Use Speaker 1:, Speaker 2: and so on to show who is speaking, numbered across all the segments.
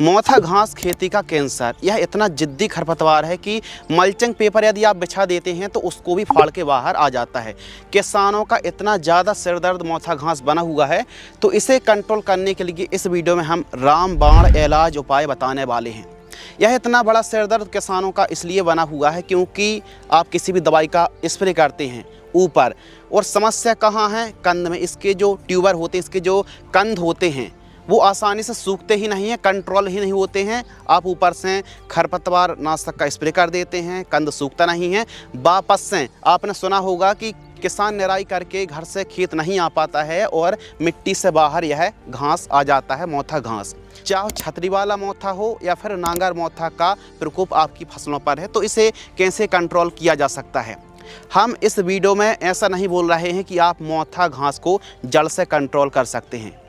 Speaker 1: मोथा घास खेती का कैंसर यह इतना जिद्दी खरपतवार है कि मल्चिंग पेपर यदि आप बिछा देते हैं तो उसको भी फाड़ के बाहर आ जाता है। किसानों का इतना ज़्यादा सिरदर्द मोथा घास बना हुआ है, तो इसे कंट्रोल करने के लिए इस वीडियो में हम रामबाण इलाज उपाय बताने वाले हैं। यह इतना बड़ा सिरदर्द किसानों का इसलिए बना हुआ है क्योंकि आप किसी भी दवाई का स्प्रे करते हैं ऊपर, और समस्या कहाँ है? कंद में। इसके जो ट्यूबर होते हैं, इसके जो कंद होते हैं, वो आसानी से सूखते ही नहीं हैं, कंट्रोल ही नहीं होते हैं। आप ऊपर से खरपतवार नाशक का स्प्रे कर देते हैं, कंद सूखता नहीं है। वापस से आपने सुना होगा कि किसान निराई करके घर से खेत नहीं आ पाता है और मिट्टी से बाहर यह घास आ जाता है, मोथा घास। चाहे छतरी वाला मोथा हो या फिर नांगर मोथा का प्रकोप आपकी फसलों पर है, तो इसे कैसे कंट्रोल किया जा सकता है? हम इस वीडियो में ऐसा नहीं बोल रहे हैं कि आप मोथा घास को जड़ से कंट्रोल कर सकते हैं,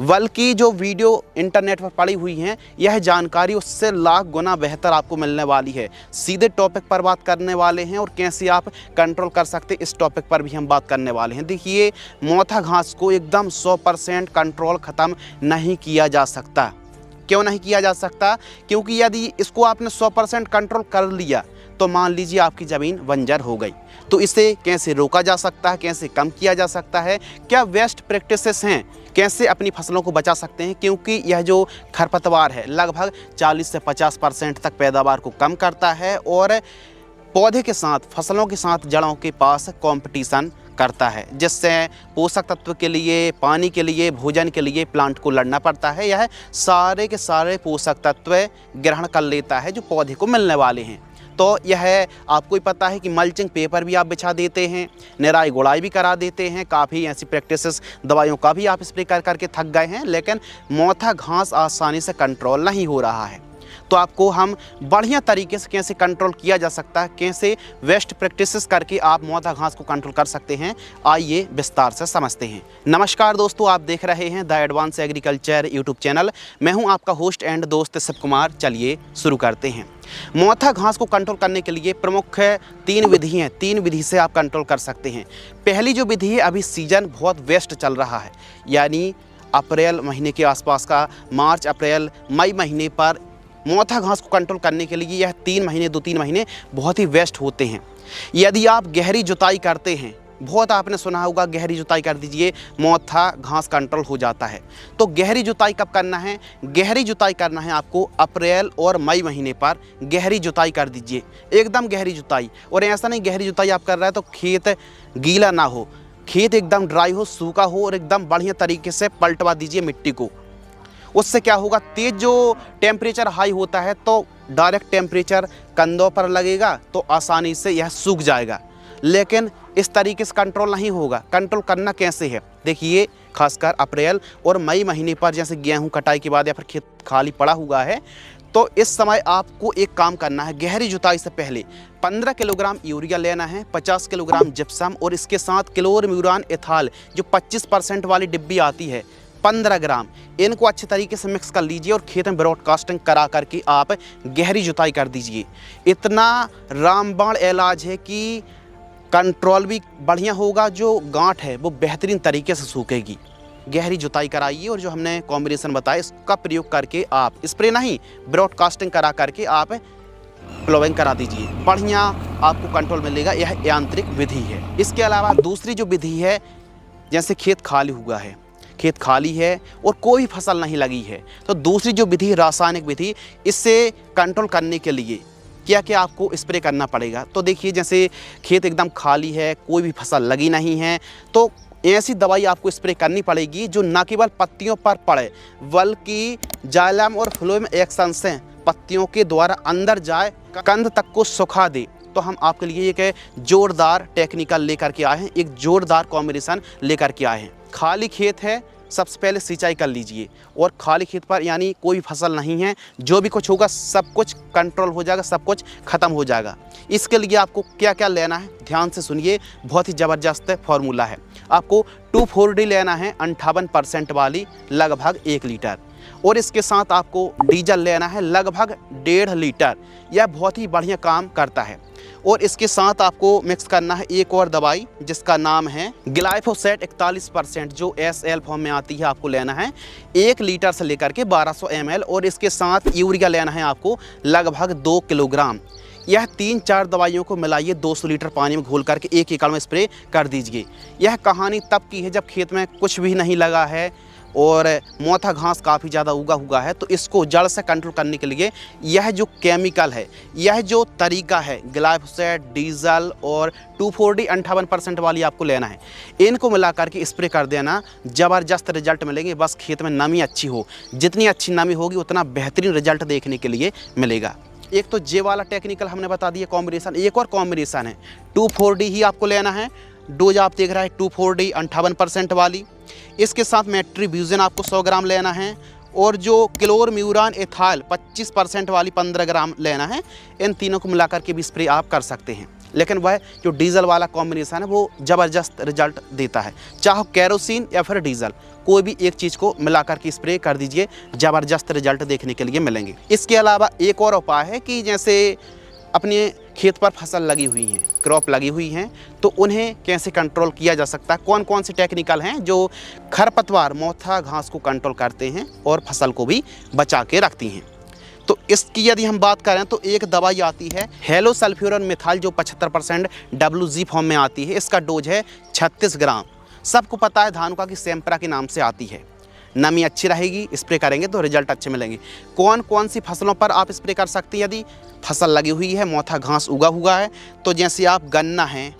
Speaker 1: बल्कि जो वीडियो इंटरनेट पर पड़ी हुई हैं, यह जानकारी उससे लाख गुना बेहतर आपको मिलने वाली है। सीधे टॉपिक पर बात करने वाले हैं और कैसे आप कंट्रोल कर सकते, इस टॉपिक पर भी हम बात करने वाले हैं। देखिए, मोथा घास को एकदम 100% कंट्रोल ख़त्म नहीं किया जा सकता। क्यों नहीं किया जा सकता? क्योंकि यदि इसको आपने 100% कंट्रोल कर लिया तो मान लीजिए आपकी ज़मीन बंजर हो गई, तो इसे कैसे रोका जा सकता है, कैसे कम किया जा सकता है, क्या बेस्ट प्रैक्टिसेस हैं, कैसे अपनी फसलों को बचा सकते हैं? क्योंकि यह जो खरपतवार है लगभग 40 से 50% तक पैदावार को कम करता है और पौधे के साथ, फसलों के साथ जड़ों के पास कंपटीशन करता है, जिससे पोषक तत्व के लिए, पानी के लिए, भोजन के लिए प्लांट को लड़ना पड़ता है। यह सारे के सारे पोषक तत्व ग्रहण कर लेता है जो पौधे को मिलने वाले हैं। तो यह आपको ही पता है कि मल्चिंग पेपर भी आप बिछा देते हैं, निराई गुड़ाई भी करा देते हैं, काफ़ी ऐसी प्रैक्टिसेस, दवाइयों का भी आप स्प्रे कर करके थक गए हैं, लेकिन मोथा घास आसानी से कंट्रोल नहीं हो रहा है। तो आपको हम बढ़िया तरीके से कैसे कंट्रोल किया जा सकता है, कैसे बेस्ट प्रैक्टिसेस करके आप मोथा घास को कंट्रोल कर सकते हैं, आइए विस्तार से समझते हैं। नमस्कार दोस्तों, आप देख रहे हैं the advance agriculture YouTube channel. मैं हूं आपका होस्ट एंड दोस्त शिव कुमार। चलिए शुरू करते हैं। मोथा घास को कंट्रोल करने के लिए प्रमुख 3 विधि हैं। 3 विधि से आप कंट्रोल कर सकते हैं। पहली जो विधि है, अभी सीजन बहुत वेस्ट चल रहा है, यानी अप्रैल महीने के आसपास का, मार्च, अप्रैल, मई महीने पर मोथा घास को कंट्रोल करने के लिए यह 3 महीने, 2-3 महीने बहुत ही वेस्ट होते हैं। यदि आप गहरी जुताई करते हैं, बहुत आपने सुना होगा गहरी जुताई कर दीजिए, मोथा घास कंट्रोल हो जाता है। तो गहरी जुताई कब करना है? गहरी जुताई करना है आपको अप्रैल और मई महीने पर गहरी जुताई कर दीजिए, एकदम गहरी जुताई। और ऐसा नहीं गहरी जुताई आप कर रहे हैं तो खेत गीला ना हो, खेत एकदम ड्राई हो, सूखा हो, और एकदम बढ़िया तरीके से पलटवा दीजिए मिट्टी को। उससे क्या होगा, तेज जो टेम्परेचर हाई होता है तो डायरेक्ट टेम्परेचर कंधों पर लगेगा तो आसानी से यह सूख जाएगा, लेकिन इस तरीके से कंट्रोल नहीं होगा। कंट्रोल करना कैसे है? देखिए, खासकर अप्रैल और मई महीने पर, जैसे गेहूं कटाई के बाद या फिर खेत खाली पड़ा हुआ है, तो इस समय आपको एक काम करना है। गहरी जुताई से पहले 15 किलोग्राम यूरिया लेना है, 50 किलोग्राम जिप्सम, और इसके साथ क्लोरम्यूरान एथाल जो 25% वाली डिब्बी आती है, 15 ग्राम, इनको अच्छे तरीके से मिक्स कर लीजिए और खेत में ब्रॉडकास्टिंग करा करके आप गहरी जुताई कर दीजिए। इतना रामबाण इलाज है कि कंट्रोल भी बढ़िया होगा, जो गांठ है वो बेहतरीन तरीके से सूखेगी। गहरी जुताई कराइए और जो हमने कॉम्बिनेशन बताया इसका प्रयोग करके आप, स्प्रे नहीं, ब्रॉडकास्टिंग करा करके आप प्लोइंग करा दीजिए, बढ़िया आपको कंट्रोल मिलेगा। यह यांत्रिक विधि है। इसके अलावा दूसरी जो विधि है, जैसे खेत खाली हुआ है, खेत खाली है और कोई फसल नहीं लगी है, तो दूसरी जो विधि, रासायनिक विधि, इससे कंट्रोल करने के लिए क्या क्या आपको स्प्रे करना पड़ेगा? तो देखिए, जैसे खेत एकदम खाली है, कोई भी फसल लगी नहीं है, तो ऐसी दवाई आपको स्प्रे करनी पड़ेगी जो न केवल पत्तियों पर पड़े, बल्कि जाइलम और फ्लोएम एक्शन से पत्तियों के द्वारा अंदर जाए, कंद तक को सुखा दे। तो हम आपके लिए एक जोरदार टेक्निकल लेकर के आए हैं, एक जोरदार कॉम्बिनेशन लेकर के आए हैं। खाली खेत है, सबसे पहले सिंचाई कर लीजिए, और खाली खेत पर यानी कोई फसल नहीं है, जो भी कुछ होगा सब कुछ कंट्रोल हो जाएगा, सब कुछ ख़त्म हो जाएगा। इसके लिए आपको क्या क्या लेना है, ध्यान से सुनिए, बहुत ही ज़बरदस्त फार्मूला है। आपको 2,4-D लेना है, 58% वाली, लगभग 1 लीटर, और इसके साथ आपको डीजल लेना है लगभग 1.5 लीटर। यह बहुत ही बढ़िया काम करता है। और इसके साथ आपको मिक्स करना है एक और दवाई जिसका नाम है ग्लाइफोसेट 41%, जो SL फॉर्म में आती है। आपको लेना है 1 लीटर से लेकर के 1200 ml, और इसके साथ यूरिया लेना है आपको लगभग 2 किलोग्राम। यह 3-4 दवाइयों को मिलाइए 200 लीटर पानी में घोल करके 1 एकड़ में स्प्रे कर दीजिए। यह कहानी तब की है जब खेत में कुछ भी नहीं लगा है और मोथा घास काफ़ी ज़्यादा उगा हुआ है। तो इसको जड़ से कंट्रोल करने के लिए यह जो केमिकल है, यह जो तरीका है, ग्लाइफोसेट, डीजल और 2,4-D 58% वाली आपको लेना है। इनको मिला करके स्प्रे कर देना, ज़बरदस्त रिजल्ट मिलेंगे। बस खेत में नमी अच्छी हो, जितनी अच्छी नमी होगी उतना बेहतरीन रिजल्ट देखने के लिए मिलेगा। एक तो जे वाला टेक्निकल हमने बता दिया कॉम्बिनेशन, एक और कॉम्बिनेशन है 2,4-D ही आपको लेना है। डोज आप देख रहे हैं 2,4-D 58% वाली। इसके साथ मेट्रीब्यूजन आपको 100 ग्राम लेना है, और जो क्लोरम्यूरान एथाइल 25% वाली 15 ग्राम लेना है। इन तीनों को मिलाकर के भी स्प्रे आप कर सकते हैं, लेकिन वह जो डीजल वाला कॉम्बिनेशन है वो ज़बरदस्त रिजल्ट देता है। चाहे केरोसिन या फिर डीजल, कोई भी एक चीज़ को मिलाकर के स्प्रे कर दीजिए, ज़बरदस्त रिजल्ट देखने के लिए मिलेंगे। इसके अलावा एक और उपाय है कि जैसे अपने खेत पर फसल लगी हुई हैं, क्रॉप लगी हुई हैं, तो उन्हें कैसे कंट्रोल किया जा सकता है, कौन कौन से टेक्निकल हैं जो खरपतवार मोथा घास को कंट्रोल करते हैं और फसल को भी बचा के रखती हैं। तो इसकी यदि हम बात करें तो एक दवाई आती है हेलोसल्फ्यूरन मिथाइल, जो 75% WG फॉर्म में आती है। इसका डोज है 36 ग्राम। सबको पता है धानुका की सेम्प्रा के नाम से आती है। नमी अच्छी रहेगी, स्प्रे करेंगे तो रिजल्ट अच्छे मिलेंगे। कौन कौन सी फसलों पर आप स्प्रे कर सकते हैं यदि फसल लगी हुई है, मोथा घास उगा हुआ है? तो जैसे आप गन्ना है,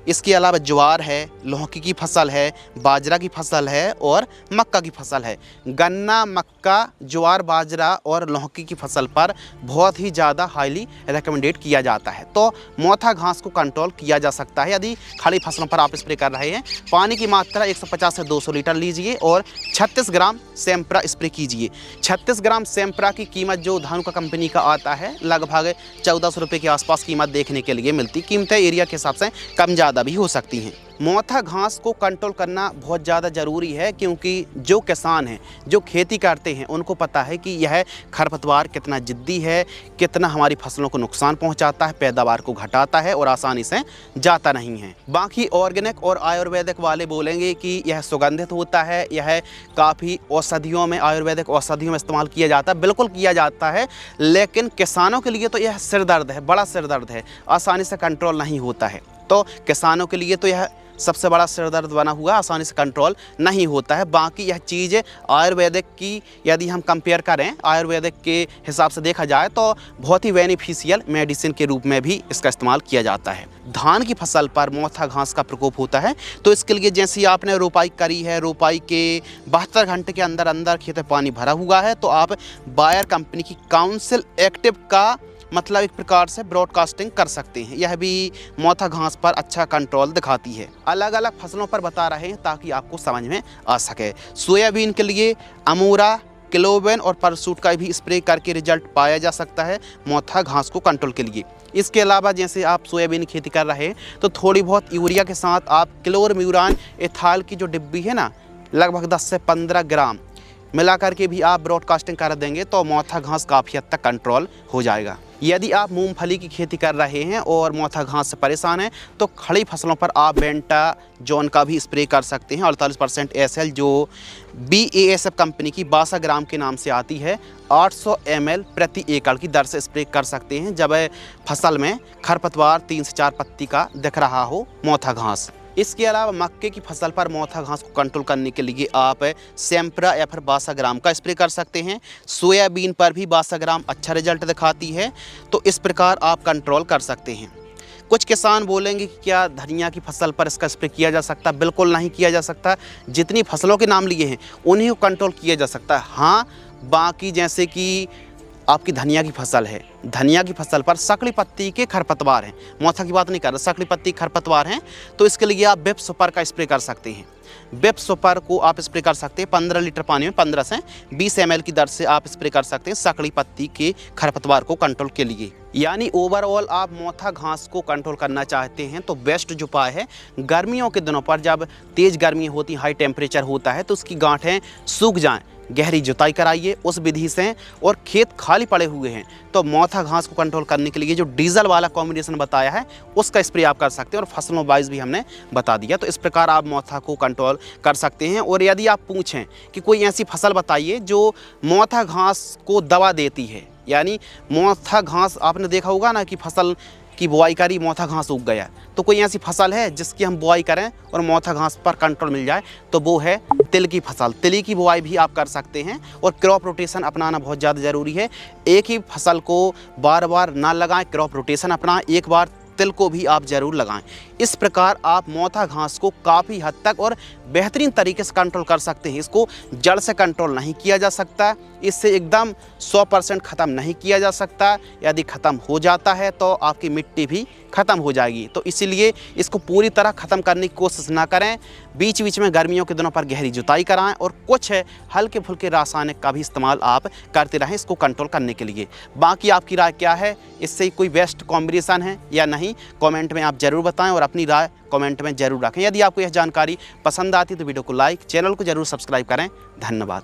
Speaker 1: इसके अलावा ज्वार है, लौकी की फसल है, बाजरा की फसल है और मक्का की फसल है। गन्ना, मक्का, ज्वार, बाजरा और लौकी की फसल पर बहुत ही ज़्यादा हाईली रिकमेंडेड किया जाता है। तो मोथा घास को कंट्रोल किया जा सकता है यदि खड़ी फसलों पर आप स्प्रे कर रहे हैं। पानी की मात्रा 150 से 200 लीटर लीजिए और 36 ग्राम सेम्प्रा स्प्रे कीजिए। 36 ग्राम सेम्प्रा की कीमत जो धानुका कंपनी का आता है लगभग 1400 रुपये के आसपास कीमत देखने के लिए मिलती। कीमतें एरिया के हिसाब से कम ज़्यादा भी हो सकती हैं। मोथा घास को कंट्रोल करना बहुत ज़्यादा ज़रूरी है, क्योंकि जो किसान हैं, जो खेती करते हैं, उनको पता है कि यह खरपतवार कितना जिद्दी है, कितना हमारी फसलों को नुकसान पहुंचाता है, पैदावार को घटाता है और आसानी से जाता नहीं है। बाकी ऑर्गेनिक और आयुर्वेदिक वाले बोलेंगे कि यह सुगंधित होता है, यह काफ़ी औषधियों में, आयुर्वेदिक औषधियों में इस्तेमाल किया जाता है। बिल्कुल किया जाता है, लेकिन किसानों के लिए तो यह सिरदर्द है, बड़ा सिरदर्द है, आसानी से कंट्रोल नहीं होता है। तो किसानों के लिए तो यह सबसे बड़ा सिरदर्द बना हुआ, आसानी से कंट्रोल नहीं होता है। बाकी यह चीज़ आयुर्वेदिक की यदि हम कंपेयर करें, आयुर्वेदिक के हिसाब से देखा जाए तो बहुत ही बेनिफिशियल मेडिसिन के रूप में भी इसका इस्तेमाल किया जाता है। धान की फसल पर मोथा घास का प्रकोप होता है, तो इसके लिए जैसे आपने रोपाई करी है, रोपाई के 72 घंटे के अंदर अंदर खेत में पानी भरा हुआ है, तो आप बायर कंपनी की काउंसिल एक्टिव का मतलब एक प्रकार से ब्रॉडकास्टिंग कर सकते हैं। यह भी मोथा घास पर अच्छा कंट्रोल दिखाती है। अलग अलग फसलों पर बता रहे हैं ताकि आपको समझ में आ सके। सोयाबीन के लिए अमूरा, क्लोवेन और परसूट का भी स्प्रे करके रिजल्ट पाया जा सकता है मोथा घास को कंट्रोल के लिए। इसके अलावा जैसे आप सोयाबीन की खेती कर रहे हैं तो थोड़ी बहुत यूरिया के साथ आप क्लोरम्यूरान एथाइल की जो डिब्बी है ना, लगभग 10 से 15 ग्राम मिला करके भी आप ब्रॉडकास्टिंग कर देंगे तो मोथा घास काफ़ी हद तक कंट्रोल हो जाएगा। यदि आप मूंगफली की खेती कर रहे हैं और मोथा घास से परेशान हैं तो खड़ी फसलों पर आप बेंटा जॉन का भी स्प्रे कर सकते हैं। 48% SL जो BASF कंपनी की 62 ग्राम के नाम से आती है, 800 ml प्रति एकड़ की दर से स्प्रे कर सकते हैं जब फसल में खरपतवार 3 से 4 पत्ती का दिख रहा हो मोथा घास। इसके अलावा मक्के की फसल पर मोथा घास को कंट्रोल करने के लिए आप सेम्प्रा या फिर 62 ग्राम का स्प्रे कर सकते हैं। सोयाबीन पर भी 62 ग्राम अच्छा रिजल्ट दिखाती है, तो इस प्रकार आप कंट्रोल कर सकते हैं। कुछ किसान बोलेंगे कि क्या धनिया की फसल पर इसका स्प्रे किया जा सकता है? बिल्कुल नहीं किया जा सकता। जितनी फसलों के नाम लिए हैं उन्हीं को कंट्रोल किया जा सकता है। हाँ, बाकी जैसे कि आपकी धनिया की फसल है, धनिया की फसल पर सकड़ी पत्ती के खरपतवार हैं, मोथा की बात नहीं कर रहा, सकड़ी पत्ती खरपतवार हैं, तो इसके लिए आप बिप सुपर का स्प्रे कर सकते हैं। बिप सुपर को आप स्प्रे कर सकते हैं 15 लीटर पानी में 15 से 20 ml की दर से आप स्प्रे कर सकते हैं सकड़ी पत्ती के खरपतवार को कंट्रोल के लिए। यानी ओवरऑल आप मोथा घास को कंट्रोल करना चाहते हैं तो बेस्ट जो उपाय है, गर्मियों के दिनों पर जब तेज़ गर्मी होती, हाई टेम्परेचर होता है तो उसकी गांठें सूख जाएँ, गहरी जुताई कराइए उस विधि से, और खेत खाली पड़े हुए हैं तो मोथा घास को कंट्रोल करने के लिए जो डीजल वाला कॉम्बिनेशन बताया है उसका स्प्रे आप कर सकते हैं, और फसलों वाइज भी हमने बता दिया। तो इस प्रकार आप मोथा को कंट्रोल कर सकते हैं। और यदि आप पूछें कि कोई ऐसी फसल बताइए जो मोथा घास को दबा देती है, यानी मोथा घास आपने देखा होगा ना कि फसल की बुआई करी मोथा घास उग गया, तो कोई ऐसी फसल है जिसकी हम बुआई करें और मोथा घास पर कंट्रोल मिल जाए, तो वो है तिल की फसल। तिल की बुआई भी आप कर सकते हैं, और क्रॉप रोटेशन अपनाना बहुत ज़्यादा ज़रूरी है। एक ही फसल को बार बार ना लगाएं, क्रॉप रोटेशन अपनाएं, एक बार तिल को भी आप ज़रूर लगाएं। इस प्रकार आप मोथा घास को काफ़ी हद तक और बेहतरीन तरीके से कंट्रोल कर सकते हैं। इसको जड़ से कंट्रोल नहीं किया जा सकता, इससे एकदम 100% ख़त्म नहीं किया जा सकता। यदि ख़त्म हो जाता है तो आपकी मिट्टी भी ख़त्म हो जाएगी। तो इसीलिए इसको पूरी तरह ख़त्म करने की कोशिश ना करें। बीच बीच में गर्मियों के दिनों पर गहरी जुताई कराएं, और कुछ हल्के फुल्के रासायनिक का भी इस्तेमाल आप करते रहें इसको कंट्रोल करने के लिए। बाकी आपकी राय क्या है, इससे कोई बेस्ट कॉम्बिनेशन है या नहीं, कमेंट में आप ज़रूर बताएं, और अपनी राय कमेंट में ज़रूर रखें। यदि आपको यह जानकारी पसंद आती है तो वीडियो को लाइक, चैनल को ज़रूर सब्सक्राइब करें। धन्यवाद।